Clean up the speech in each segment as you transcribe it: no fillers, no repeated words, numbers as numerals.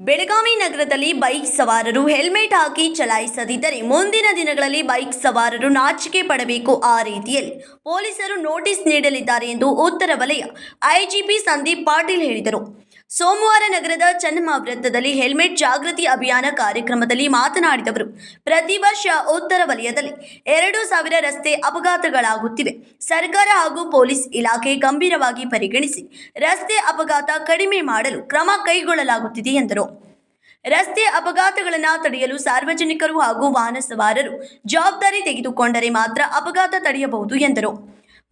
ಬೆಳಗಾವಿ ನಗರದಲ್ಲಿ ಬೈಕ್ ಸವಾರರು ಹೆಲ್ಮೆಟ್ ಹಾಕಿ ಚಲಾಯಿಸದಿದ್ದರೆ ಮುಂದಿನ ದಿನಗಳಲ್ಲಿ ಬೈಕ್ ಸವಾರರು ನಾಚಿಕೆ ಪಡಬೇಕು. ಆ ರೀತಿಯಲ್ಲಿ ಪೊಲೀಸರು ನೋಟಿಸ್ ನೀಡಲಿದ್ದಾರೆ ಎಂದು ಉತ್ತರ ವಲಯ ಐಜಿಪಿ ಸಂದೀಪ್ ಪಾಟೀಲ್ ಹೇಳಿದರು. ಸೋಮವಾರ ನಗರದ ಚನ್ನಮ್ಮ ವೃತ್ತದಲ್ಲಿ ಹೆಲ್ಮೆಟ್ ಜಾಗೃತಿ ಅಭಿಯಾನ ಕಾರ್ಯಕ್ರಮದಲ್ಲಿ ಮಾತನಾಡಿದವರು, ಪ್ರತಿ ವರ್ಷ ಉತ್ತರ ವಲಯದಲ್ಲಿ 2,000 ರಸ್ತೆ ಅಪಘಾತಗಳಾಗುತ್ತಿವೆ. ಸರ್ಕಾರ ಹಾಗೂ ಪೊಲೀಸ್ ಇಲಾಖೆ ಗಂಭೀರವಾಗಿ ಪರಿಗಣಿಸಿ ರಸ್ತೆ ಅಪಘಾತ ಕಡಿಮೆ ಮಾಡಲು ಕ್ರಮ ಕೈಗೊಳ್ಳಲಾಗುತ್ತಿದೆ ಎಂದರು. ರಸ್ತೆ ಅಪಘಾತಗಳನ್ನು ತಡೆಯಲು ಸಾರ್ವಜನಿಕರು ಹಾಗೂ ವಾಹನ ಸವಾರರು ಜವಾಬ್ದಾರಿ ತೆಗೆದುಕೊಂಡರೆ ಮಾತ್ರ ಅಪಘಾತ ತಡೆಯಬಹುದು ಎಂದರು.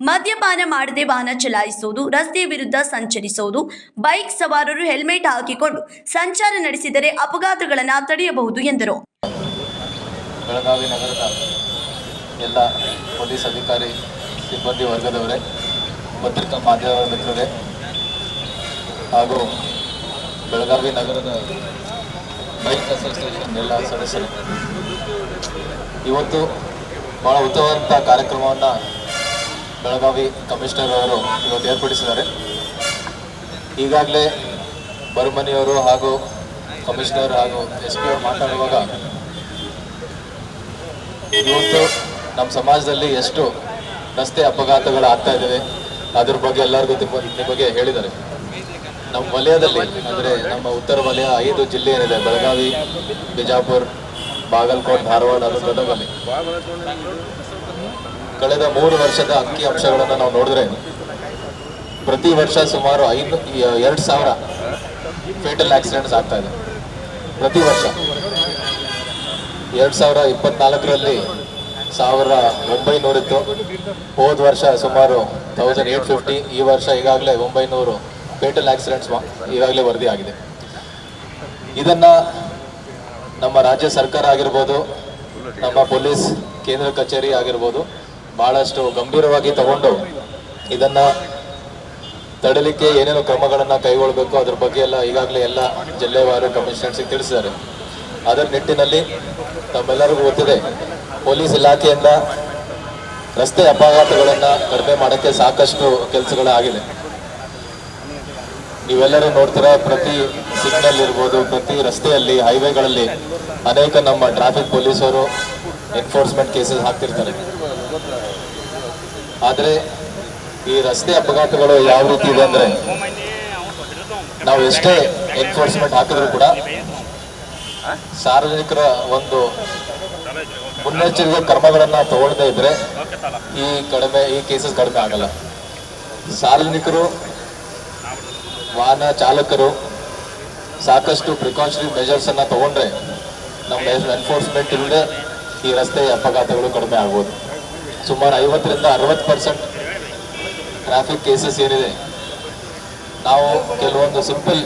ಮದ್ಯಪಾನ ಮಾಡದೆ ವಾಹನ ಚಲಾಯಿಸುವುದು, ರಸ್ತೆ ವಿರುದ್ಧ ಸಂಚರಿಸುವುದು, ಬೈಕ್ ಸವಾರರು ಹೆಲ್ಮೆಟ್ ಹಾಕಿಕೊಂಡು ಸಂಚಾರ ನಡೆಸಿದರೆ ಅಪಘಾತಗಳನ್ನು ತಡೆಯಬಹುದು ಎಂದರು. ಬೆಳಗಾವಿ ನಗರದ ಎಲ್ಲ ಪೊಲೀಸ್ ಅಧಿಕಾರಿ ಸಿಬ್ಬಂದಿ ವರ್ಗದವರೇ, ಪತ್ರಿಕಾ ಮಾಧ್ಯಮ ಮಿತ್ರರೇ ಹಾಗೂ ಬೆಳಗಾವಿ ನಗರದ ಬೈಕ್ ಅಸೋಸಿಯೇಷನ್ ಎಲ್ಲ ಸದಸ್ಯರು, ಇವತ್ತು ಭಾಳ ಉತ್ತಮವಾದಂಥ ಕಾರ್ಯಕ್ರಮವನ್ನು ಬೆಳಗಾವಿ ಕಮಿಷನರ್ ಅವರು ಇವತ್ತು ಏರ್ಪಡಿಸಿದ್ದಾರೆ. ಈಗಾಗಲೇ ಬರುಮನಿಯವರು ಹಾಗೂ ಕಮಿಷನರ್ ಹಾಗೂ SP ಅವರು ಮಾತಾಡುವಾಗ ಇವತ್ತು ನಮ್ಮ ಸಮಾಜದಲ್ಲಿ ಎಷ್ಟು ರಸ್ತೆ ಅಪಘಾತಗಳು ಆಗ್ತಾ ಇದ್ದಾವೆ ಅದ್ರ ಬಗ್ಗೆ ಎಲ್ಲರಿಗೂ ನಿಮಗೆ ಹೇಳಿದ್ದಾರೆ. ನಮ್ಮ ವಲಯದಲ್ಲಿ ಅಂದರೆ ನಮ್ಮ ಉತ್ತರ ವಲಯ 5 ಜಿಲ್ಲೆ ಏನಿದೆ, ಬೆಳಗಾವಿ, ಬಿಜಾಪುರ, ಬಾಗಲಕೋಟೆ, ಧಾರವಾಡ, ಅದು ಗದಗಲ್ಲಿ ಕಳೆದ 3 ವರ್ಷದ ಅಂಕಿ ಅಂಶಗಳನ್ನು ನಾವು ನೋಡಿದ್ರೆ ಪ್ರತಿ ವರ್ಷ ಸುಮಾರು 2,000 ಫೇಟಲ್ ಆಕ್ಸಿಡೆಂಟ್ಸ್ ಆಗ್ತಾ ಇದೆ. ಪ್ರತಿ ವರ್ಷ 2024ರಲ್ಲಿ 1,900 ಇತ್ತು. ಹೋದ ವರ್ಷ ಸುಮಾರು 1,850. ಈ ವರ್ಷ ಈಗಾಗಲೇ 900 ಫೇಟಲ್ ಆಕ್ಸಿಡೆಂಟ್ಸ್ ಈಗಾಗಲೇ ವರದಿ ಆಗಿದೆ. ಇದನ್ನು ನಮ್ಮ ರಾಜ್ಯ ಸರ್ಕಾರ ಆಗಿರ್ಬೋದು, ನಮ್ಮ ಪೊಲೀಸ್ ಕೇಂದ್ರ ಕಚೇರಿ ಆಗಿರ್ಬೋದು ಭಾಳಷ್ಟು ಗಂಭೀರವಾಗಿ ತಗೊಂಡು ಇದನ್ನು ತಡೆಯಲಿಕ್ಕೆ ಏನೇನು ಕ್ರಮಗಳನ್ನು ಕೈಗೊಳ್ಳಬೇಕು ಅದ್ರ ಬಗ್ಗೆ ಎಲ್ಲ ಈಗಾಗಲೇ ಎಲ್ಲ ಜಿಲ್ಲೆವಾರು ಕಮಿಷನರ್ಸಿಗೆ ತಿಳಿಸಿದ್ದಾರೆ. ಅದರ ನಿಟ್ಟಿನಲ್ಲಿ ತಮ್ಮೆಲ್ಲರಿಗೂ ಗೊತ್ತಿದೆ, ಪೊಲೀಸ್ ಇಲಾಖೆಯಿಂದ ರಸ್ತೆ ಅಪಘಾತಗಳನ್ನು ಕಡಿಮೆ ಮಾಡೋಕ್ಕೆ ಸಾಕಷ್ಟು ಕೆಲಸಗಳಾಗಿದೆ. ನೀವೆಲ್ಲರೂ ನೋಡ್ತೀರಾ, ಪ್ರತಿ ಸಿಗ್ನಲ್ ಇರ್ಬೋದು, ಪ್ರತಿ ರಸ್ತೆಯಲ್ಲಿ, ಹೈವೇಗಳಲ್ಲಿ ಅನೇಕ ನಮ್ಮ ಟ್ರಾಫಿಕ್ ಪೊಲೀಸರು ಎನ್ಫೋರ್ಸ್ಮೆಂಟ್ ಕೇಸಸ್ ಹಾಕ್ತಿರ್ತಾರೆ. ಆದರೆ ಈ ರಸ್ತೆ ಅಪಘಾತಗಳು ಯಾವ ರೀತಿ ಇದೆ ಅಂದರೆ, ನಾವು ಎಷ್ಟೇ ಎನ್ಫೋರ್ಸ್ಮೆಂಟ್ ಹಾಕಿದ್ರು ಕೂಡ ಸಾರ್ವಜನಿಕರ ಒಂದು ಮುನ್ನೆಚ್ಚರಿಕೆ ಕ್ರಮಗಳನ್ನು ತಗೊಳ್ಳದೇ ಇದ್ರೆ ಈ ಕೇಸಸ್ ಕಡಿಮೆ ಆಗಲ್ಲ. ಸಾರ್ವಜನಿಕರು, ವಾಹನ ಚಾಲಕರು ಸಾಕಷ್ಟು ಪ್ರಿಕಾಷನರಿ ಮೆಜರ್ಸನ್ನು ತಗೊಂಡ್ರೆ ನಮ್ಮ ಎನ್ಫೋರ್ಸ್ಮೆಂಟ್ ಇಲ್ಲದೆ ಈ ರಸ್ತೆ ಅಪಘಾತಗಳು ಕಡಿಮೆ ಆಗ್ಬೋದು. ಸುಮಾರು 50ರಿಂದ 60% ಟ್ರಾಫಿಕ್ ಕೇಸಸ್ ಏನಿದೆ, ನಾವು ಕೆಲವೊಂದು ಸಿಂಪಲ್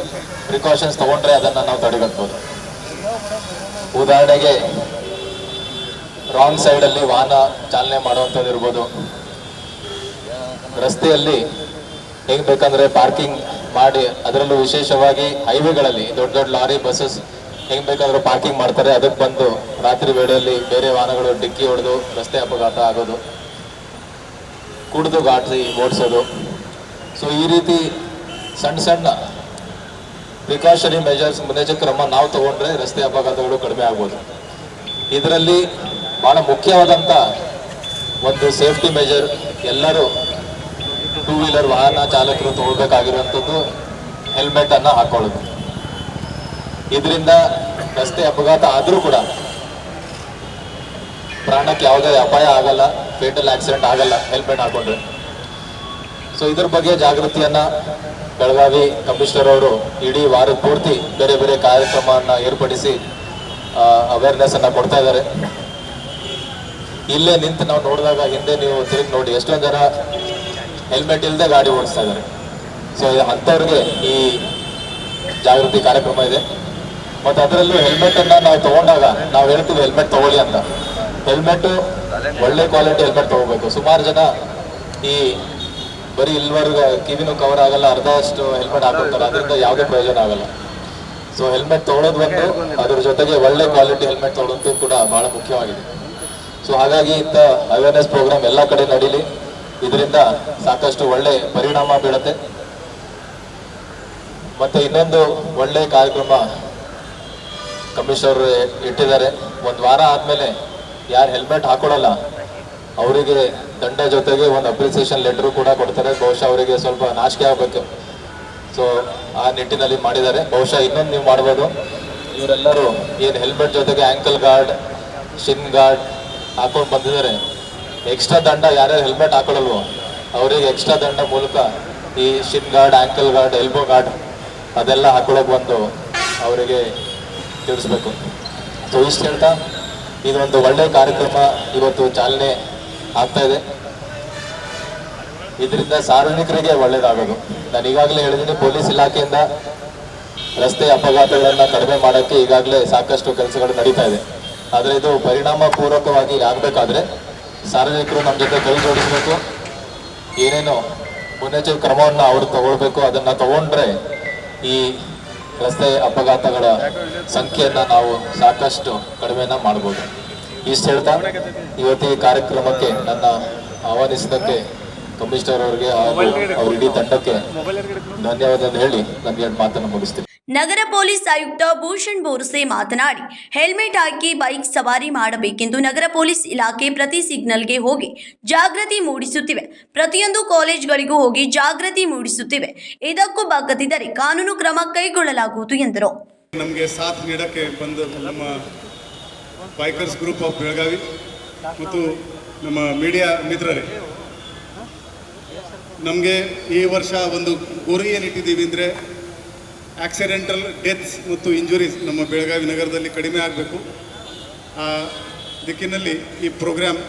ಪ್ರಿಕಾಷನ್ಸ್ ತಗೊಂಡ್ರೆ ಅದನ್ನು ನಾವು ತಡೆಗಟ್ಬೋದು. ಉದಾಹರಣೆಗೆ ರಾಂಗ್ ಸೈಡಲ್ಲಿ ವಾಹನ ಚಾಲನೆ ಮಾಡುವಂಥದ್ದು ಇರ್ಬೋದು, ರಸ್ತೆಯಲ್ಲಿ ಹೆಂಗೆ ಬೇಕಂದ್ರೆ ಪಾರ್ಕಿಂಗ್ ಮಾಡಿ, ಅದರಲ್ಲೂ ವಿಶೇಷವಾಗಿ ಹೈವೇಗಳಲ್ಲಿ ದೊಡ್ಡ ದೊಡ್ಡ ಲಾರಿ, ಬಸ್ಸಸ್ ಹೆಂಗೆ ಬೇಕಾದ್ರೂ ಪಾರ್ಕಿಂಗ್ ಮಾಡ್ತಾರೆ, ಅದಕ್ಕೆ ಬಂದು ರಾತ್ರಿ ವೇಳೆಯಲ್ಲಿ ಬೇರೆ ವಾಹನಗಳು ಡಿಕ್ಕಿ ಹೊಡೆದು ರಸ್ತೆ ಅಪಘಾತ ಆಗೋದು, ಕುಡಿದು ಗಾಡಿ ಓಡಿಸೋದು. ಸೊ ಈ ರೀತಿ ಸಣ್ಣ ಪ್ರಿಕಾಷನರಿ ಮೆಜರ್ಸ್, ಮುನ್ನೆಚ್ಚರಿಕೆ ಕ್ರಮ ನಾವು ತಗೊಂಡ್ರೆ ರಸ್ತೆ ಅಪಘಾತಗಳು ಕಡಿಮೆ ಆಗ್ಬೋದು. ಇದರಲ್ಲಿ ಭಾಳ ಮುಖ್ಯವಾದಂಥ ಒಂದು ಸೇಫ್ಟಿ ಮೆಜರ್ ಎಲ್ಲರೂ 2 ವೀಲರ್ ವಾಹನ ಚಾಲಕರು ತಗೊಳ್ಬೇಕಾಗಿರುವಂಥದ್ದು ಹೆಲ್ಮೆಟನ್ನು ಹಾಕೊಳ್ಳೋದು. ಇದರಿಂದ ರಸ್ತೆ ಅಪಘಾತ ಆದರೂ ಕೂಡ ಪ್ರಾಣಕ್ಕೆ ಯಾವುದೇ ಅಪಾಯ ಆಗಲ್ಲ, ಫೇಟಲ್ ಆಕ್ಸಿಡೆಂಟ್ ಆಗಲ್ಲ ಹೆಲ್ಮೆಟ್ ಹಾಕೊಂಡ್ರೆ. ಸೊ ಇದ್ರ ಬಗ್ಗೆ ಜಾಗೃತಿಯನ್ನು ಬೆಳಗಾವಿ ಕಮಿಷನರ್ ಅವರು ಇಡೀ ವಾರದ ಪೂರ್ತಿ ಬೇರೆ ಬೇರೆ ಕಾರ್ಯಕ್ರಮವನ್ನು ಏರ್ಪಡಿಸಿ ಅವೇರ್ನೆಸ್ ಅನ್ನು ಕೊಡ್ತಾ ಇದ್ದಾರೆ. ಇಲ್ಲೇ ನಿಂತು ನಾವು ನೋಡಿದಾಗ ಹಿಂದೆ ನೀವು ತಿರುಗಿ ನೋಡಿ, ಎಷ್ಟೊಂದು ಜನ ಹೆಲ್ಮೆಟ್ ಇಲ್ಲದೆ ಗಾಡಿ ಓಡಿಸ್ತಾ ಇದ್ದಾರೆ. ಸೊ ಅಂಥವ್ರಿಗೆ ಈ ಜಾಗೃತಿ ಕಾರ್ಯಕ್ರಮ ಇದೆ. ಮತ್ತು ಅದರಲ್ಲೂ ಹೆಲ್ಮೆಟನ್ನು ನಾವು ತಗೊಂಡಾಗ ನಾವು ಹೇಳ್ತೀವಿ ಹೆಲ್ಮೆಟ್ ತಗೊಳ್ಳಿ ಅಂತ. ಹೆಲ್ಮೆಟ್ಟು ಒಳ್ಳೆ ಕ್ವಾಲಿಟಿ ಹೆಲ್ಮೆಟ್ ತಗೋಬೇಕು. ಸುಮಾರು ಜನ ಈ ಬರೀ ಇಲ್ವರೆಗೂ ಕಿವಿನೂ ಕವರ್ ಆಗಲ್ಲ, ಅರ್ಧಷ್ಟು ಹೆಲ್ಮೆಟ್ ಹಾಕೊಳ್ತಾರೆ, ಅದರಿಂದ ಯಾವುದೇ ಪ್ರಯೋಜನ ಆಗಲ್ಲ. ಸೊ ಹೆಲ್ಮೆಟ್ ತೊಗೊಳೋದು ಬಂದು ಅದ್ರ ಜೊತೆಗೆ ಒಳ್ಳೆ ಕ್ವಾಲಿಟಿ ಹೆಲ್ಮೆಟ್ ತೊಗೊಳೋದು ಕೂಡ ಬಹಳ ಮುಖ್ಯವಾಗಿದೆ. ಸೊ ಹಾಗಾಗಿ ಇಂಥ ಅವೇರ್ನೆಸ್ ಪ್ರೋಗ್ರಾಮ್ ಎಲ್ಲ ಕಡೆ ನಡೀಲಿ, ಇದರಿಂದ ಸಾಕಷ್ಟು ಒಳ್ಳೆ ಪರಿಣಾಮ ಬೀಳುತ್ತೆ. ಮತ್ತು ಇನ್ನೊಂದು ಒಳ್ಳೆ ಕಾರ್ಯಕ್ರಮ ಕಮಿಷನರ್ ಇಟ್ಟಿದ್ದಾರೆ. ಒಂದು ವಾರ ಆದಮೇಲೆ ಯಾರು ಹೆಲ್ಮೆಟ್ ಹಾಕೊಳ್ಳಲ್ಲ ಅವರಿಗೆ ದಂಡ ಜೊತೆಗೆ ಒಂದು ಅಪ್ರಿಸಿಯೇಷನ್ ಲೆಟರ್ ಕೂಡ ಕೊಡ್ತಾರೆ. ಬಹುಶಃ ಅವರಿಗೆ ಸ್ವಲ್ಪ ನಾಚಿಕೆ ಆಗಬೇಕು. ಸೊ ಆ ನಿಟ್ಟಿನಲ್ಲಿ ಮಾಡಿದ್ದಾರೆ. ಬಹುಶಃ ಇನ್ನೊಂದು ನೀವು ಮಾಡ್ಬೋದು, ಇವರೆಲ್ಲರೂ ಏನು ಹೆಲ್ಮೆಟ್ ಜೊತೆಗೆ ಆ್ಯಂಕಲ್ ಗಾರ್ಡ್, ಶಿನ್ ಗಾರ್ಡ್ ಹಾಕೊಂಡು ಬಂದಿದ್ದಾರೆ, ಎಕ್ಸ್ಟ್ರಾ ದಂಡ ಯಾರ್ಯಾರು ಹೆಲ್ಮೆಟ್ ಹಾಕೊಳ್ಳಲ್ವೋ ಅವರಿಗೆ ಎಕ್ಸ್ಟ್ರಾ ದಂಡ ಮೂಲಕ ಈ shin guard, ankle guard, elbow guard ಅದೆಲ್ಲ ಹಾಕೊಳ್ಳೋಕೆ ಬಂದು ಅವರಿಗೆ ತಿಳಿಸ್ಬೇಕು. ಸೊ ಇಷ್ಟು ಹೇಳ್ತಾ ಇದೊಂದು ಒಳ್ಳೆಯ ಕಾರ್ಯಕ್ರಮ ಇವತ್ತು ಚಾಲನೆ ಆಗ್ತಾ ಇದೆ. ಇದರಿಂದ ಸಾರ್ವಜನಿಕರಿಗೆ ಒಳ್ಳೇದಾಗೋದು. ನಾನು ಈಗಾಗಲೇ ಹೇಳಿದ್ದೀನಿ, ಪೊಲೀಸ್ ಇಲಾಖೆಯಿಂದ ರಸ್ತೆ ಅಪಘಾತಗಳನ್ನು ಕಡಿಮೆ ಮಾಡೋಕ್ಕೆ ಈಗಾಗಲೇ ಸಾಕಷ್ಟು ಕೆಲಸಗಳು ನಡೀತಾ ಇದೆ. ಆದರೆ ಇದು ಪರಿಣಾಮಪೂರ್ವಕವಾಗಿ ಆಗಬೇಕಾದ್ರೆ ಸಾರ್ವಜನಿಕರು ನಮ್ಮ ಜೊತೆ ಕೈ ಜೋಡಿಸಬೇಕು. ಏನೇನು ಮುನ್ನೆಚ್ಚರಿಕೆ ಕ್ರಮವನ್ನು ಅವರು ತಗೊಳ್ಬೇಕು, ಅದನ್ನು ತಗೊಂಡ್ರೆ ಈ ರಸ್ತೆ ಅಪಘಾತಗಳ ಸಂಖ್ಯೆಯನ್ನು ನಾವು ಸಾಕಷ್ಟು ಕಡಿಮೆನ ಮಾಡ್ಬೋದು. ಇಷ್ಟು ಹೇಳ್ತಾ ಇವತ್ತು ಈ ಕಾರ್ಯಕ್ರಮಕ್ಕೆ ನನ್ನ ಆಹ್ವಾನಿಸಿದ್ದಕ್ಕೆ ಕಮಿಷನರ್ ಅವರಿಗೆ ಹಾಗೂ ಅವ್ರ ಇಡೀ ತಂಡಕ್ಕೆ ಧನ್ಯವಾದ ಹೇಳಿ ನನಗೆ ಮಾತನ್ನು ಮುಗಿಸ್ತೀನಿ. ನಗರ ಪೊಲೀಸ್ ಆಯುಕ್ತ ಭೂಷಣ್ ಬೋರ್ಸೆ ಮಾತನಾಡಿ, ಹೆಲ್ಮೆಟ್ ಹಾಕಿ ಬೈಕ್ ಸವಾರಿ ಮಾಡಬೇಕೆಂದು ನಗರ ಪೊಲೀಸ್ ಇಲಾಖೆ ಪ್ರತಿ ಸಿಗ್ನಲ್ಗೆ ಹೋಗಿ ಜಾಗೃತಿ ಮೂಡಿಸುತ್ತಿವೆ. ಪ್ರತಿಯೊಂದು ಕಾಲೇಜ್ಗಳಿಗೂ ಹೋಗಿ ಜಾಗೃತಿ ಮೂಡಿಸುತ್ತಿವೆ. ಇದಕ್ಕೂ ಬಗ್ಗದಿದ್ದರೆ ಕಾನೂನು ಕ್ರಮ ಕೈಗೊಳ್ಳಲಾಗುವುದು ಎಂದರು. ನಮಗೆ ಸಾಥ್ ನೀಡಕ್ಕೆ ಬಂದ ನಮ್ಮ ಬೈಕರ್ಸ್ ಗ್ರೂಪ್ ಆಫ್ ಬೆಳಗಾವಿ ಮತ್ತು ನಮ್ಮ ಮೀಡಿಯಾ ಮಿತ್ರರೇ, ನಮಗೆ ಈ ವರ್ಷ ಒಂದು ಗುರಿ ಏನಿಟ್ಟಿದ್ದೀವಿ ಅಂದರೆ ಆಕ್ಸಿಡೆಂಟಲ್ ಡೆತ್ಸ್ ಮತ್ತು ಇಂಜುರೀಸ್ ನಮ್ಮ ಬೆಳಗಾವಿ ನಗರದಲ್ಲಿ ಕಡಿಮೆ ಆಗಬೇಕು. ಆ ದಿಕ್ಕಿನಲ್ಲಿ ಈ ಪ್ರೋಗ್ರಾಮ್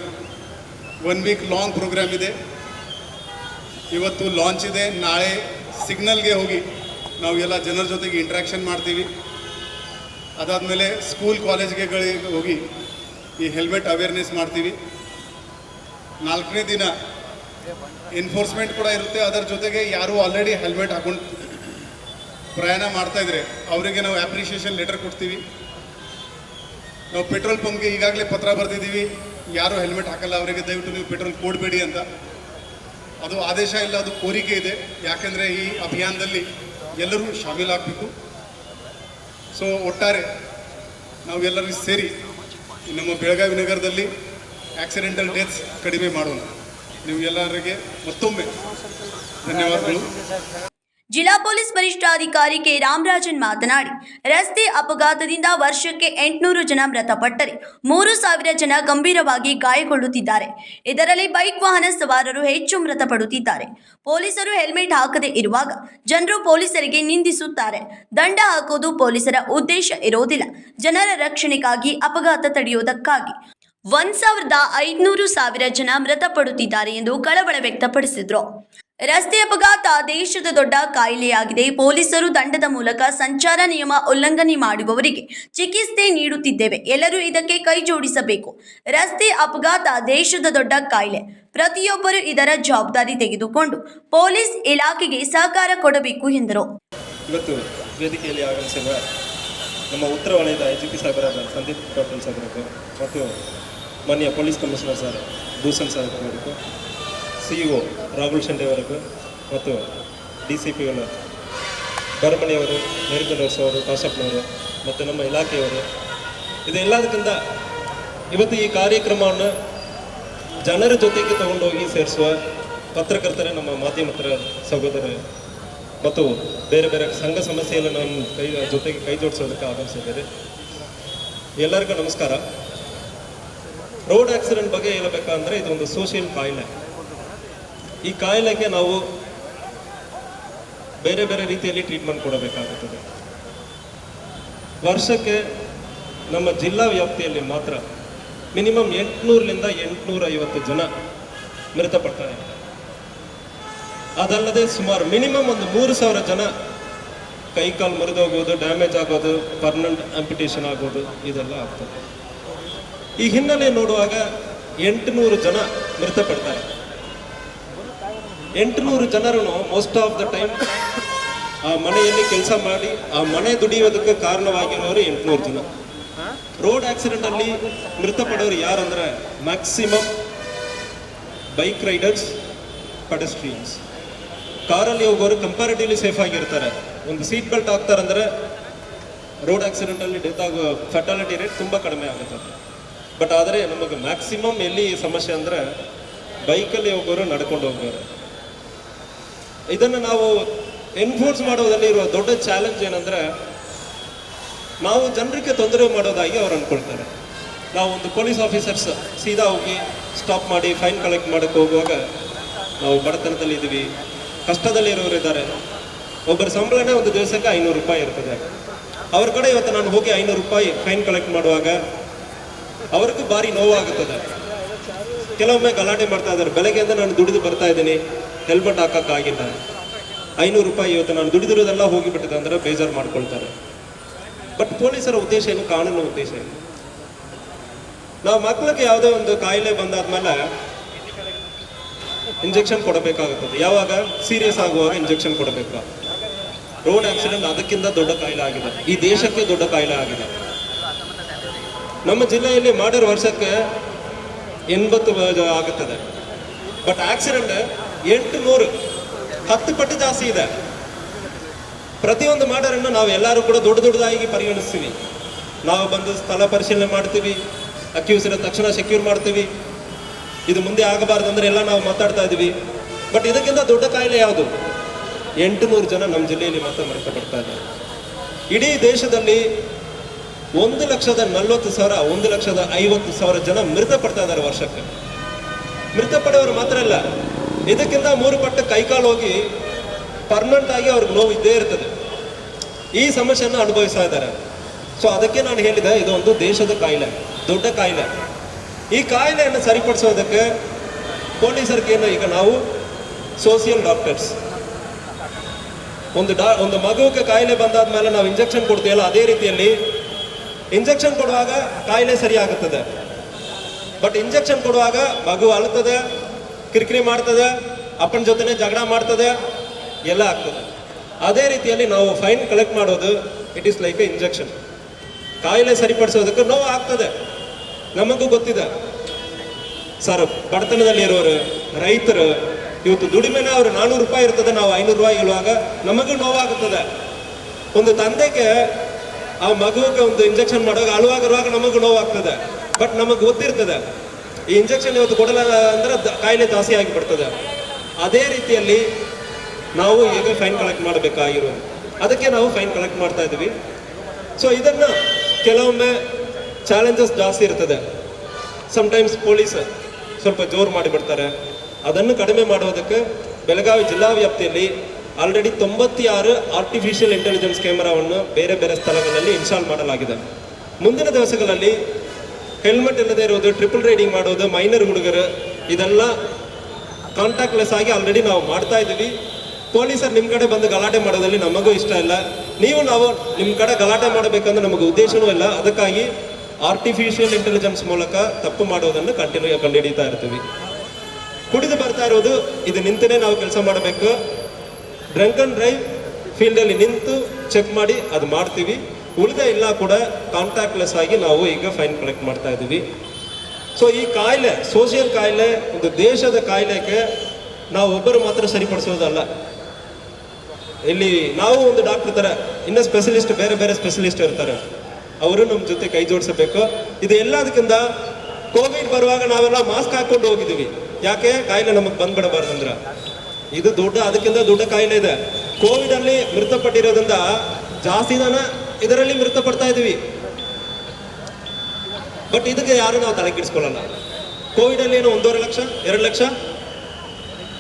1 ವೀಕ್ ಲಾಂಗ್ ಪ್ರೋಗ್ರಾಮ್ ಇದೆ. ಇವತ್ತು ಲಾಂಚ್ ಇದೆ. ನಾಳೆ ಸಿಗ್ನಲ್ಗೆ ಹೋಗಿ ನಾವು ಎಲ್ಲ ಜನರ ಜೊತೆಗೆ ಇಂಟ್ರ್ಯಾಕ್ಷನ್ ಮಾಡ್ತೀವಿ. ಅದಾದಮೇಲೆ ಸ್ಕೂಲ್ ಕಾಲೇಜ್ಗಳಿಗೆ ಹೋಗಿ ಈ ಹೆಲ್ಮೆಟ್ ಅವೇರ್ನೆಸ್ ಮಾಡ್ತೀವಿ. 4ನೇ ದಿನ ಎನ್ಫೋರ್ಸ್ಮೆಂಟ್ ಕೂಡ ಇರುತ್ತೆ. ಅದರ ಜೊತೆಗೆ ಯಾರು ಆಲ್ರೆಡಿ ಹೆಲ್ಮೆಟ್ ಹಾಕೊಂಡು ಪ್ರಯಾಣ ಮಾಡ್ತಾಯಿದ್ರೆ ಅವರಿಗೆ ನಾವು ಅಪ್ರಿಷಿಯೇಷನ್ ಲೆಟರ್ ಕೊಡ್ತೀವಿ. ನಾವು ಪೆಟ್ರೋಲ್ ಪಂಪ್ಗೆ ಈಗಾಗಲೇ ಪತ್ರ ಬರೆದಿದ್ದೀವಿ, ಯಾರು ಹೆಲ್ಮೆಟ್ ಹಾಕಲ್ಲ ಅವರಿಗೆ ದಯವಿಟ್ಟು ನೀವು ಪೆಟ್ರೋಲ್ ಕೊಡಬೇಡಿ ಅಂತ. ಅದು ಆದೇಶ ಇಲ್ಲ, ಅದು ಕೋರಿಕೆ ಇದೆ. ಯಾಕೆಂದರೆ ಈ ಅಭಿಯಾನದಲ್ಲಿ ಎಲ್ಲರೂ ಶಾಮೀಲಾಗಬೇಕು. ಸೊ ಒಟ್ಟಾರೆ ನಾವೆಲ್ಲರೂ ಸೇರಿ ನಮ್ಮ ಬೆಳಗಾವಿ ನಗರದಲ್ಲಿ ಆಕ್ಸಿಡೆಂಟಲ್ ಡೆತ್ಸ್ ಕಡಿಮೆ ಮಾಡೋಣ. ನೀವು ಎಲ್ಲರಿಗೆ ಮತ್ತೊಮ್ಮೆ ಧನ್ಯವಾದಗಳು. ಜಿಲ್ಲಾ ಪೊಲೀಸ್ ವರಿಷ್ಠಾಧಿಕಾರಿ ಕೆ ರಾಮರಾಜನ್ ಮಾತನಾಡಿ, ರಸ್ತೆ ಅಪಘಾತದಿಂದ ವರ್ಷಕ್ಕೆ 800 ಜನ ಮೃತಪಟ್ಟರೆ 3000 ಜನ ಗಂಭೀರವಾಗಿ ಗಾಯಗೊಳ್ಳುತ್ತಿದ್ದಾರೆ. ಇದರಲ್ಲಿ ಬೈಕ್ ವಾಹನ ಸವಾರರು ಹೆಚ್ಚು ಮೃತಪಡುತ್ತಿದ್ದಾರೆ. ಪೊಲೀಸರು ಹೆಲ್ಮೆಟ್ ಹಾಕದೇ ಇರುವಾಗ ಜನರು ಪೊಲೀಸರಿಗೆ ನಿಂದಿಸುತ್ತಾರೆ. ದಂಡ ಹಾಕೋದು ಪೊಲೀಸರ ಉದ್ದೇಶ ಇರೋದಿಲ್ಲ, ಜನರ ರಕ್ಷಣೆಗಾಗಿ, ಅಪಘಾತ ತಡೆಯುವುದಕ್ಕಾಗಿ. 1,500 ಜನ ಮೃತಪಡುತ್ತಿದ್ದಾರೆ ಎಂದು ಕಳವಳ ವ್ಯಕ್ತಪಡಿಸಿದರು. ರಸ್ತೆ ಅಪಘಾತ ದೇಶದ ದೊಡ್ಡ ಕಾಯಿಲೆಯಾಗಿದೆ. ಪೊಲೀಸರು ದಂಡದ ಮೂಲಕ ಸಂಚಾರ ನಿಯಮ ಉಲ್ಲಂಘನೆ ಮಾಡುವವರಿಗೆ ಚಿಕಿತ್ಸೆ ನೀಡುತ್ತಿದ್ದೇವೆ. ಎಲ್ಲರೂ ಇದಕ್ಕೆ ಕೈ ಜೋಡಿಸಬೇಕು. ರಸ್ತೆ ಅಪಘಾತ ದೇಶದ ದೊಡ್ಡ ಕಾಯಿಲೆ. ಪ್ರತಿಯೊಬ್ಬರು ಇದರ ಜವಾಬ್ದಾರಿ ತೆಗೆದುಕೊಂಡು ಪೊಲೀಸ್ ಇಲಾಖೆಗೆ ಸಹಕಾರ ಕೊಡಬೇಕು ಎಂದರು. ಇವತ್ತು ವೇದಿಕೆಯಲ್ಲಿ ಆಗಮಿಸಿರುವ ನಮ್ಮ ಉತ್ತರ ವಲಯದ IGP ಸಾಹೇಬರಾದ ಸಂದೀಪ್ ಪಾಟೀಲ್ ಸಾಹೇಬರಿಗೂ ಮತ್ತು ಮಾನ್ಯ ಪೊಲೀಸ್ ಕಮಿಷನರ್ ಸರ್ ಭೂಷಣ್ ಸಾಹೇಬರಿಗೂ, CEO ರಾಹುಲ್ ಶೆಂಡೆ ಅವರಿಗೂ ಮತ್ತು DCPಗಳ ಬರಮಣಿಯವರು, ಮೇರಿಕಲರ್ಸ್ ಅವರು, ಕಾಶಪ್ಪನವರು ಮತ್ತು ನಮ್ಮ ಇಲಾಖೆಯವರು, ಇದೆಲ್ಲದಕ್ಕಿಂತ ಇವತ್ತು ಈ ಕಾರ್ಯಕ್ರಮವನ್ನು ಜನರ ಜೊತೆಗೆ ತಗೊಂಡೋಗಿ ಸೇರಿಸುವ ಪತ್ರಕರ್ತರೇ, ನಮ್ಮ ಮಾಧ್ಯಮತರ ಸಹೋದರರು ಮತ್ತು ಬೇರೆ ಬೇರೆ ಸಂಘ ಸಮಸ್ಯೆಯನ್ನು ನಮ್ಮ ಜೊತೆಗೆ ಕೈ ಜೋಡಿಸೋದಕ್ಕೆ ಆಗಮಿಸಿದ್ದಾರೆ. ಎಲ್ಲರಿಗೂ ನಮಸ್ಕಾರ. ರೋಡ್ ಆಕ್ಸಿಡೆಂಟ್ ಬಗ್ಗೆ ಹೇಳಬೇಕಂದ್ರೆ ಇದೊಂದು ಸೋಷಿಯಲ್ ಕಾಯಿಲೆ. ಈ ಕಾಯಿಲೆಗೆ ನಾವು ಬೇರೆ ಬೇರೆ ರೀತಿಯಲ್ಲಿ ಟ್ರೀಟ್ಮೆಂಟ್ ಕೊಡಬೇಕಾಗುತ್ತದೆ. ವರ್ಷಕ್ಕೆ ನಮ್ಮ ಜಿಲ್ಲಾ ವ್ಯಾಪ್ತಿಯಲ್ಲಿ ಮಾತ್ರ ಮಿನಿಮಮ್ 800ರಿಂದ 850 ಜನ ಮೃತಪಡ್ತಾರೆ. ಅದಲ್ಲದೆ ಸುಮಾರು ಮಿನಿಮಮ್ ಒಂದು 3,000 ಜನ ಕೈಕಾಲು ಮುರಿದೋಗೋದು, ಡ್ಯಾಮೇಜ್ ಆಗೋದು, ಪರ್ಮನೆಂಟ್ ಆಂಪಿಟೇಷನ್ ಆಗೋದು ಇದೆಲ್ಲ ಆಗ್ತದೆ. ಈ ಹಿನ್ನೆಲೆ ನೋಡುವಾಗ 800 ಜನ ಮೃತಪಡ್ತಾರೆ. 800 ಜನರು ಮೋಸ್ಟ್ ಆಫ್ ದ ಟೈಮ್ ಆ ಮನೆಯಲ್ಲಿ ಕೆಲಸ ಮಾಡಿ ಆ ಮನೆ ದುಡಿಯೋದಕ್ಕೆ ಕಾರಣವಾಗಿರೋರು 800 ಜನ. ರೋಡ್ ಆಕ್ಸಿಡೆಂಟಲ್ಲಿ ಮೃತಪಡೋರು ಯಾರಂದ್ರೆ ಮ್ಯಾಕ್ಸಿಮಮ್ ಬೈಕ್ ರೈಡರ್ಸ್, ಪೆಡೆಸ್ಟ್ರಿಯನ್ಸ್. ಕಾರಲ್ಲಿ ಹೋಗೋರು ಕಂಪ್ಯಾರಿಟಿವ್ಲಿ ಸೇಫ್ ಆಗಿರ್ತಾರೆ. ಒಂದು ಸೀಟ್ ಬೆಲ್ಟ್ ಹಾಕ್ತಾರಂದ್ರೆ ರೋಡ್ ಆಕ್ಸಿಡೆಂಟಲ್ಲಿ ಡೆತ್ ಆಗೋ ಫೆಟಾಲಿಟಿ ರೇಟ್ ತುಂಬ ಕಡಿಮೆ ಆಗುತ್ತೆ. ಬಟ್ ಆದರೆ ನಮಗೆ ಮ್ಯಾಕ್ಸಿಮಮ್ ಎಲ್ಲಿ ಸಮಸ್ಯೆ ಅಂದರೆ ಬೈಕಲ್ಲಿ ಹೋಗೋರು ನಡ್ಕೊಂಡು ಹೋಗೋರು. ಇದನ್ನು ನಾವು ಎನ್ಫೋರ್ಸ್ ಮಾಡೋದ್ರಲ್ಲಿ ಇರುವ ದೊಡ್ಡ ಚಾಲೆಂಜ್ ಏನಂದರೆ ನಾವು ಜನರಿಗೆ ತೊಂದರೆ ಮಾಡೋದಾಗಿ ಅವ್ರು ಅಂದ್ಕೊಳ್ತಾರೆ. ನಾವು ಒಂದು ಪೊಲೀಸ್ ಆಫೀಸರ್ಸ್ ಸೀದಾ ಹೋಗಿ ಸ್ಟಾಪ್ ಮಾಡಿ ಫೈನ್ ಕಲೆಕ್ಟ್ ಮಾಡೋಕ್ಕೆ ಹೋಗುವಾಗ ನಾವು ಬಡತನದಲ್ಲಿ ಇದ್ದೀವಿ, ಕಷ್ಟದಲ್ಲಿರೋರು ಇದ್ದಾರೆ. ಒಬ್ಬರ ಸಂಬಳನೇ ಒಂದು ದಿವಸಕ್ಕೆ 500 ರೂಪಾಯಿ ಇರ್ತದೆ. ಅವ್ರ ಕಡೆ ಇವತ್ತು ನಾನು ಹೋಗಿ 500 ರೂಪಾಯಿ ಫೈನ್ ಕಲೆಕ್ಟ್ ಮಾಡುವಾಗ ಅವ್ರಿಗೂ ಭಾರಿ ನೋವಾಗುತ್ತದೆ. ಕೆಲವೊಮ್ಮೆ ಗಲಾಟೆ ಮಾಡ್ತಾ ಇದ್ದಾರೆ, ಬೆಳಗ್ಗೆಯಿಂದ ನಾನು ದುಡಿದು ಬರ್ತಾ ಇದ್ದೀನಿ, ಹೆಲ್ಮೆಟ್ ಹಾಕೋಕ್ಕಾಗಿಲ್ಲ, 500 ರೂಪಾಯಿ ಇವತ್ತು ನಾನು ದುಡಿದಿರೋದೆಲ್ಲ ಹೋಗಿಬಿಟ್ಟಿದೆ ಅಂದರೆ ಬೇಜಾರು ಮಾಡ್ಕೊಳ್ತಾರೆ. ಬಟ್ ಪೊಲೀಸರ ಉದ್ದೇಶ ಏನು? ಕಾನೂನು ಉದ್ದೇಶ ಏನು? ನಾವು ಮಕ್ಕಳಿಗೆ ಯಾವುದೇ ಒಂದು ಕಾಯಿಲೆ ಬಂದಾದ್ಮೇಲೆ ಇಂಜೆಕ್ಷನ್ ಕೊಡಬೇಕಾಗುತ್ತದೆ. ಯಾವಾಗ? ಸೀರಿಯಸ್ ಆಗುವಾಗ ಇಂಜೆಕ್ಷನ್ ಕೊಡಬೇಕು. ರೋಡ್ ಆಕ್ಸಿಡೆಂಟ್ ಅದಕ್ಕಿಂತ ದೊಡ್ಡ ಕಾಯಿಲೆ ಆಗಿದೆ, ಈ ದೇಶಕ್ಕೆ ದೊಡ್ಡ ಕಾಯಿಲೆ ಆಗಿದೆ. ನಮ್ಮ ಜಿಲ್ಲೆಯಲ್ಲಿ ಮರ್ಡರ್ ವರ್ಷಕ್ಕೆ 80 ಆಗುತ್ತದೆ. ಬಟ್ ಆಕ್ಸಿಡೆಂಟ್ 800 10 ಪಟ್ಟು ಜಾಸ್ತಿ ಇದೆ. ಪ್ರತಿಯೊಂದು ಮರ್ಡರನ್ನು ನಾವು ಎಲ್ಲರೂ ಕೂಡ ದೊಡ್ಡದಾಗಿ ಪರಿಗಣಿಸ್ತೀವಿ. ನಾವು ಬಂದು ಸ್ಥಳ ಪರಿಶೀಲನೆ ಮಾಡ್ತೀವಿ, ಅಕ್ಯೂಸರ ತಕ್ಷಣ ಸೆಕ್ಯೂರ್ ಮಾಡ್ತೀವಿ, ಇದು ಮುಂದೆ ಆಗಬಾರ್ದು ಅಂದರೆ ಎಲ್ಲ ನಾವು ಮಾತಾಡ್ತಾ ಇದ್ದೀವಿ. ಬಟ್ ಇದಕ್ಕಿಂತ ದೊಡ್ಡ ಕಾಯಿಲೆ ಯಾವುದು? 800 ಜನ ನಮ್ಮ ಜಿಲ್ಲೆಯಲ್ಲಿ ಮಾತ್ರ ಮೃತಪಡ್ತಾ ಇದ್ದಾರೆ. ಇಡೀ ದೇಶದಲ್ಲಿ 1,40,000 1,50,000 ಜನ ಮೃತಪಡ್ತಾ ಇದ್ದಾರೆ ವರ್ಷಕ್ಕೆ. ಮೃತಪಡೋರು ಮಾತ್ರ ಅಲ್ಲ, ಇದಕ್ಕಿಂತ 3 ಪಟ್ಟು ಕೈಕಾಲು ಹೋಗಿ ಪರ್ಮನೆಂಟ್ ಆಗಿ ಅವ್ರಿಗೆ ನೋವು ಇದ್ದೇ ಇರ್ತದೆ. ಈ ಸಮಸ್ಯೆಯನ್ನು ಅನುಭವಿಸ್ತಾ ಇದ್ದಾರೆ. ಸೊ ಅದಕ್ಕೆ ನಾನು ಹೇಳಿದೆ, ಇದು ಒಂದು ದೇಶದ ಕಾಯಿಲೆ, ದೊಡ್ಡ ಕಾಯಿಲೆ. ಈ ಕಾಯಿಲೆಯನ್ನು ಸರಿಪಡಿಸೋದಕ್ಕೆ ಪೊಲೀಸರಿಗೇನು, ಈಗ ನಾವು ಸೋಷಿಯಲ್ ಡಾಕ್ಟರ್ಸ್, ಒಂದು ಮಗುವಿಗೆ ಕಾಯಿಲೆ ಬಂದಾದ್ಮೇಲೆ ನಾವು ಇಂಜೆಕ್ಷನ್ ಕೊಡ್ತೀವಲ್ಲ, ಅದೇ ರೀತಿಯಲ್ಲಿ ಇಂಜೆಕ್ಷನ್ ಕೊಡುವಾಗ ಕಾಯಿಲೆ ಸರಿಯಾಗುತ್ತದೆ. ಬಟ್ ಇಂಜೆಕ್ಷನ್ ಕೊಡುವಾಗ ಮಗು ಅಳುತ್ತದೆ, ಕಿರಿಕಿರಿ ಮಾಡ್ತದೆ, ಅಪ್ಪನ ಜೊತೆನೆ ಜಗಳ ಮಾಡ್ತದೆ, ಎಲ್ಲ ಆಗ್ತದೆ. ಅದೇ ರೀತಿಯಲ್ಲಿ ನಾವು ಫೈನ್ ಕಲೆಕ್ಟ್ ಮಾಡೋದು it is like A injection. ಕಾಯಿಲೆ ಸರಿಪಡಿಸೋದಕ್ಕೆ ನೋವು ಆಗ್ತದೆ, ನಮಗೂ ಗೊತ್ತಿದೆ. ಸರ್, ಬಡತನದಲ್ಲಿ ಇರೋರು, ರೈತರು, ಇವತ್ತು ದುಡಿಮೆನ ಅವರು 400 ರೂಪಾಯಿ ಇರ್ತದೆ, ನಾವು 500 ರೂಪಾಯಿ ಹೇಳುವಾಗ ನಮಗೂ ನೋವಾಗುತ್ತದೆ. ಒಂದು ತಂದೆಗೆ ಆ ಮಗುವಿಗೆ ಒಂದು ಇಂಜೆಕ್ಷನ್ ಮಾಡುವಾಗ ಅಳುವಾಗ ನಮಗೂ ನೋವಾಗ್ತದೆ. ಬಟ್ ನಮಗೆ ಗೊತ್ತಿರ್ತದೆ ಈ ಇಂಜೆಕ್ಷನ್ ಇವತ್ತು ಕೊಡಲ್ಲ ಅಂದ್ರೆ ಕಾಯಿಲೆ ಜಾಸ್ತಿ ಆಗಿಬಿಡ್ತದೆ. ಅದೇ ರೀತಿಯಲ್ಲಿ ನಾವು ಈಗ ಫೈನ್ ಕಲೆಕ್ಟ್ ಮಾಡಬೇಕಾಗಿರೋದು, ಅದಕ್ಕೆ ನಾವು ಫೈನ್ ಕಲೆಕ್ಟ್ ಮಾಡ್ತಾ ಇದ್ದೀವಿ. ಸೊ ಇದನ್ನು ಕೆಲವೊಮ್ಮೆ ಚಾಲೆಂಜಸ್ ಜಾಸ್ತಿ ಇರ್ತದೆ. ಸಮ್ಟೈಮ್ಸ್ ಪೊಲೀಸ್ ಸ್ವಲ್ಪ ಜೋರು ಮಾಡಿಬಿಡ್ತಾರೆ. ಅದನ್ನು ಕಡಿಮೆ ಮಾಡೋದಕ್ಕೆ ಬೆಳಗಾವಿ ಜಿಲ್ಲಾ ವ್ಯಾಪ್ತಿಯಲ್ಲಿ ಆಲ್ರೆಡಿ 96 ಆರ್ಟಿಫಿಷಿಯಲ್ ಇಂಟೆಲಿಜೆನ್ಸ್ ಕ್ಯಾಮೆರಾವನ್ನು ಬೇರೆ ಬೇರೆ ಸ್ಥಳಗಳಲ್ಲಿ ಇನ್ಸ್ಟಾಲ್ ಮಾಡಲಾಗಿದೆ. ಮುಂದಿನ ದಿವಸಗಳಲ್ಲಿ ಹೆಲ್ಮೆಟ್ ಇಲ್ಲದೆ ಇರೋದು, ಟ್ರಿಪಲ್ ರೈಡಿಂಗ್ ಮಾಡೋದು, ಮೈನರ್ ಹುಡುಗರು, ಇದೆಲ್ಲ ಕಾಂಟ್ಯಾಕ್ಟ್ಲೆಸ್ ಆಗಿ ಆಲ್ರೆಡಿ ನಾವು ಮಾಡ್ತಾ ಇದ್ದೀವಿ. ಪೊಲೀಸರು ನಿಮ್ಮ ಕಡೆ ಬಂದು ಗಲಾಟೆ ಮಾಡೋದ್ರಲ್ಲಿ ನಮಗೂ ಇಷ್ಟ ಇಲ್ಲ. ನಾವು ನಿಮ್ಮ ಕಡೆ ಗಲಾಟೆ ಮಾಡಬೇಕಂದ್ರೆ ನಮಗೆ ಉದ್ದೇಶವೂ ಇಲ್ಲ. ಅದಕ್ಕಾಗಿ ಆರ್ಟಿಫಿಷಿಯಲ್ ಇಂಟೆಲಿಜೆನ್ಸ್ ಮೂಲಕ ತಪ್ಪು ಮಾಡೋದನ್ನು ಕಂಡುಹಿಡಿತಾ ಇರ್ತೀವಿ. ಕುಡಿದು ಬರ್ತಾ ಇರೋದು, ಇದು ನಿಂತೇ ನಾವು ಕೆಲಸ ಮಾಡಬೇಕು. ಡ್ರಂಕ್ ಅಂಡ್ ಡ್ರೈವ್ ಫೀಲ್ಡಲ್ಲಿ ನಿಂತು ಚೆಕ್ ಮಾಡಿ ಅದು ಮಾಡ್ತೀವಿ. ಉಳಿದ ಇಲ್ಲ ಕೂಡ ಕಾಂಟ್ಯಾಕ್ಟ್ಲೆಸ್ ಆಗಿ ನಾವು ಈಗ ಫೈನ್ ಕಲೆಕ್ಟ್ ಮಾಡ್ತಾ ಇದ್ದೀವಿ. ಸೊ ಈ ಕಾಯಿಲೆ ಸೋಷಿಯಲ್ ಕಾಯಿಲೆ, ಒಂದು ದೇಶದ ಕಾಯಿಲೆಗೆ ನಾವು ಒಬ್ಬರು ಮಾತ್ರ ಸರಿಪಡಿಸೋದಲ್ಲ. ಇಲ್ಲಿ ನಾವು ಒಂದು ಡಾಕ್ಟರ್ ಥರ ಇನ್ನು ಸ್ಪೆಷಲಿಸ್ಟ್, ಬೇರೆ ಬೇರೆ ಸ್ಪೆಷಲಿಸ್ಟ್ ಇರ್ತಾರೆ, ಅವರು ನಮ್ಮ ಜೊತೆ ಕೈ ಜೋಡಿಸಬೇಕು. ಇದು ಎಲ್ಲದಕ್ಕಿಂತ ಕೋವಿಡ್ ಬರುವಾಗ ನಾವೆಲ್ಲ ಮಾಸ್ಕ್ ಹಾಕ್ಕೊಂಡು ಹೋಗಿದ್ದೀವಿ. ಯಾಕೆ? ಕಾಯಿಲೆ ನಮಗೆ ಬಂದ್ಬಿಡಬಾರ್ದಂದ್ರೆ. ಇದು ಅದಕ್ಕಿಂತ ದೊಡ್ಡ ಕಾಯಿಲೆ ಇದೆ. ಕೋವಿಡಲ್ಲಿ ಮೃತಪಟ್ಟಿರೋದ್ರಿಂದ ಜಾಸ್ತಿ ಜನ ಇದರಲ್ಲಿ ಮೃತಪಡ್ತಾ ಇದ್ದೀವಿ. ಬಟ್ ಇದಕ್ಕೆ ಯಾರು ನಾವು ತಲೆಕೆಡಿಸ್ಕೊಳ್ಳಲ್ಲ. ಕೋವಿಡಲ್ಲಿ ಏನು 1.5 ಲಕ್ಷ 2 ಲಕ್ಷ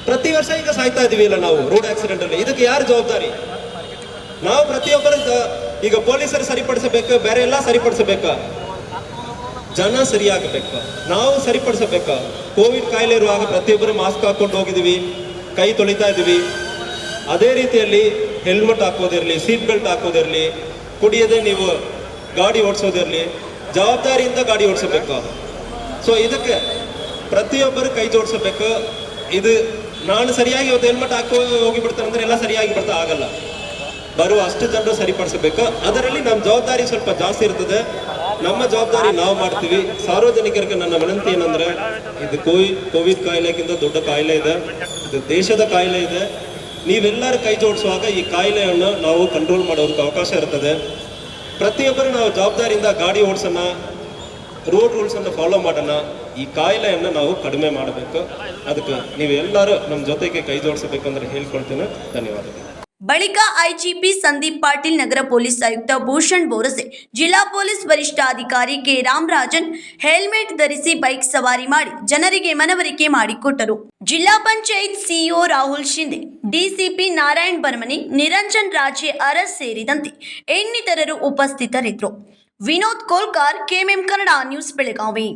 ಪ್ರತಿ ವರ್ಷ ಈಗ ಸಾಯ್ತಾ ಇದೀವಿ ಇಲ್ಲ ನಾವು ರೋಡ್ ಆಕ್ಸಿಡೆಂಟಲ್ಲಿ. ಇದಕ್ಕೆ ಯಾರು ಜವಾಬ್ದಾರಿ? ನಾವು ಪ್ರತಿಯೊಬ್ಬರು ಈಗ ಪೊಲೀಸರು ಸರಿಪಡಿಸಬೇಕು, ಬೇರೆ ಎಲ್ಲ ಸರಿಪಡಿಸಬೇಕು, ಜನ ಸರಿಯಾಗಬೇಕು, ನಾವು ಸರಿಪಡಿಸಬೇಕು. ಕೋವಿಡ್ ಕಾಯಿಲೆ ಇರುವಾಗ ಪ್ರತಿಯೊಬ್ಬರು ಮಾಸ್ಕ್ ಹಾಕೊಂಡು ಹೋಗಿದ್ದೀವಿ, ಕೈ ತೊಳಿತಾ ಇದ್ದೀವಿ. ಅದೇ ರೀತಿಯಲ್ಲಿ ಹೆಲ್ಮೆಟ್ ಹಾಕೋದಿರಲಿ, ಸೀಟ್ ಬೆಲ್ಟ್ ಹಾಕೋದಿರಲಿ, ಕುಡಿಯದೆ ನೀವು ಗಾಡಿ ಓಡಿಸೋದಿರಲಿ, ಜವಾಬ್ದಾರಿಯಿಂದ ಗಾಡಿ ಓಡಿಸಬೇಕು. ಸೊ ಇದಕ್ಕೆ ಪ್ರತಿಯೊಬ್ಬರು ಕೈ ಜೋಡಿಸಬೇಕು. ಇದು ನಾನು ಸರಿಯಾಗಿ ಇವತ್ತು ಹೆಲ್ಮೆಟ್ ಹಾಕಿ ಹೋಗಿಬಿಡ್ತಾರೆ ಅಂದರೆ ಎಲ್ಲ ಸರಿಯಾಗಿ ಬರ್ತಾ ಆಗಲ್ಲ. ಬರುವ ಅಷ್ಟು ಜನರು ಸರಿಪಡಿಸಬೇಕು. ಅದರಲ್ಲಿ ನಮ್ಮ ಜವಾಬ್ದಾರಿ ಸ್ವಲ್ಪ ಜಾಸ್ತಿ ಇರ್ತದೆ. ನಮ್ಮ ಜವಾಬ್ದಾರಿ ನಾವು ಮಾಡ್ತೀವಿ. ಸಾರ್ವಜನಿಕರಿಗೆ ನನ್ನ ವಿನಂತಿ ಏನಂದರೆ, ಇದು ಕೋವಿಡ್ ಕಾಯಿಲೆಗಿಂತ ದೊಡ್ಡ ಕಾಯಿಲೆ ಇದೆ, ಇದು ದೇಶದ ಕಾಯಿಲೆ ಇದೆ. ನೀವೆಲ್ಲರೂ ಕೈ ಜೋಡಿಸುವಾಗ ಈ ಕಾಯಿಲೆಯನ್ನು ನಾವು ಕಂಟ್ರೋಲ್ ಮಾಡೋದಕ್ಕೆ ಅವಕಾಶ ಇರ್ತದೆ. ಪ್ರತಿಯೊಬ್ಬರು ನಾವು ಜವಾಬ್ದಾರಿಯಿಂದ ಗಾಡಿ ಓಡಿಸೋಣ, ರೋಡ್ ರೂಲ್ಸನ್ನು ಫಾಲೋ ಮಾಡೋಣ. ಈ ಕಾಯಿಲೆಯನ್ನು ನಾವು ಕಡಿಮೆ ಮಾಡಬೇಕು. ಅದಕ್ಕೆ ನೀವೆಲ್ಲರೂ ನಮ್ಮ ಜೊತೆಗೆ ಕೈ ಜೋಡಿಸಬೇಕು ಅಂದರೆ ಹೇಳ್ಕೊಳ್ತೀನಿ. ಧನ್ಯವಾದಗಳು. ಬಳಿಕ ಐಜಿಪಿ ಸಂದೀಪ್ ಪಾಟೀಲ್, ನಗರ ಪೊಲೀಸ್ ಆಯುಕ್ತ ಭೂಷಣ್ ಬೋರಸೆ, ಜಿಲ್ಲಾ ಪೊಲೀಸ್ ವರಿಷ್ಠಾಧಿಕಾರಿ ಕೆ ರಾಮರಾಜನ್ ಹೆಲ್ಮೆಟ್ ಧರಿಸಿ ಬೈಕ್ ಸವಾರಿ ಮಾಡಿ ಜನರಿಗೆ ಮನವರಿಕೆ ಮಾಡಿಕೊಟ್ಟರು. ಜಿಲ್ಲಾ ಪಂಚಾಯತ್ ಸಿಇಒ ರಾಹುಲ್ ಶಿಂದೆ, ಡಿಸಿಪಿ ನಾರಾಯಣ್ ಬರ್ಮನಿ, ನಿರಂಜನ್ ರಾಜೆ ಅರಸ್ ಸೇರಿದಂತೆ ಇನ್ನಿತರರು ಉಪಸ್ಥಿತರಿದ್ದರು. Vinod Kolkar, KMM Kannada news, Belagavi.